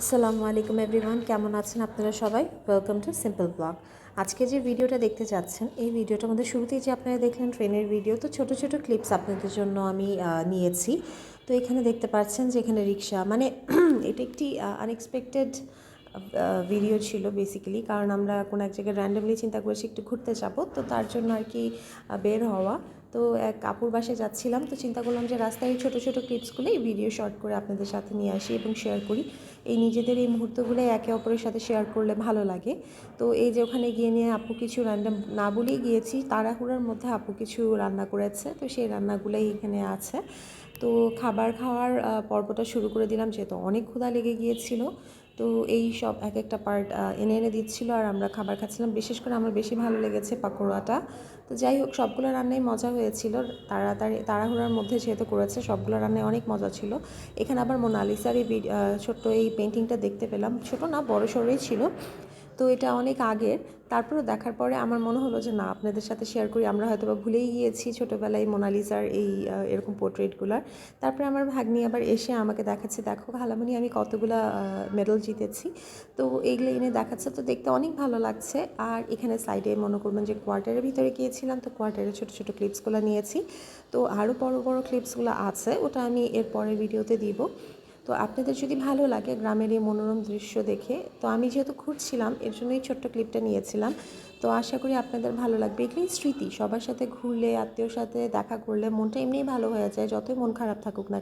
আসসালামু আলাইকুম এভরিওয়ান, কেমন আছেন আপনারা সবাই? Welcome to simple blog. আজকে যে ভিডিওটা দেখতে যাচ্ছেন, এই ভিডিওটার মধ্যে শুরুতেই যে আপনারা দেখলেন ট্রেনের ভিডিও, তো ছোট ছোট ক্লিপস আপনাদের জন্য আমি নিয়েছি। তো এখানে দেখতে পাচ্ছেন যে এখানে রিক্সা, মানে এটা একটি আনএক্সপেক্টেড ভিডিও ছিল বেসিক্যালি, কারণ আমরা কোনো এক জায়গায় র্যান্ডমলি চিন্তা করেছি একটু ঘুরতে যাব, তো তার জন্য আর কি বের হওয়া। তো এক আপুর বাসায় যাচ্ছিলাম, তো চিন্তা করলাম যে রাস্তায় এই ছোটো ছোটো ক্লিপসগুলো এই ভিডিও শর্ট করে আপনাদের সাথে নিয়ে আসি এবং শেয়ার করি। এই নিজেদের এই মুহূর্তগুলো একে অপরের সাথে শেয়ার করলে ভালো লাগে। তো এই যে ওখানে গিয়ে নিয়ে আপু কিছু র্যান্ডম না বলেই গিয়েছি, তাড়াহুড়োর মধ্যে আপু কিছু রান্না করেছে, তো সেই রান্নাগুলোই এখানে আছে। তো খাবার খাওয়ার পর্বটা শুরু করে দিলাম, যেহেতু অনেক ক্ষুধা লেগে গিয়েছিল। তো এই সব এক একটা পার্ট এনে এনে দিচ্ছিলো আর আমরা খাবার খাচ্ছিলাম। বিশেষ করে আমার বেশি ভালো লেগেছে পাকোড়াটা। তো যাই হোক, সবগুলো রান্নাই মজা হয়েছিল। তাড়াহুড়ার মধ্যে যেহেতু করেছে, সবগুলো রান্নায় অনেক মজা ছিল। এখানে আবার মোনালিসার এই ছোট্ট এই পেন্টিংটা দেখতে পেলাম, ছোট না বড় সড়োই ছিল। তো এটা অনেক আগের, তারপরেও দেখার পরে আমার মনে হলো যে না, আপনাদের সাথে শেয়ার করি। আমরা হয়তো বা ভুলেই গিয়েছি ছোটোবেলায় মোনালিসার এই এরকম পোর্ট্রেটগুলার। তারপরে আমার ভাগ্নি আবার এসে আমাকে দেখাচ্ছে, দেখো খালামণি আমি কতগুলা মেডেল জিতেছি। তো এইগুলো এনে দেখাচ্ছে, তো দেখতে অনেক ভালো লাগছে। আর এখানে সাইডে মনে করবেন যে কোয়ার্টারের ভিতরে গিয়েছিলাম, তো কোয়ার্টারের ছোটো ছোটো ক্লিপসগুলো নিয়েছি। তো আরও বড় বড় ক্লিপসগুলো আছে, ওটা আমি এর পরের ভিডিওতে দিব। তো আপনাদের যদি ভালো লাগে গ্রামের এই মনোরম দৃশ্য দেখে, তো আমি যেহেতু ঘুরছিলাম এর জন্যই ছোট্ট ক্লিপটা নিয়েছিলাম। তো আশা করি আপনাদের ভালো লাগবে। এগুলোই স্মৃতি, সবার সাথে ঘুরলে, আত্মীয়র সাথে দেখা করলে মনটা এমনিই ভালো হয়ে যায়, যতই মন খারাপ থাকুক না।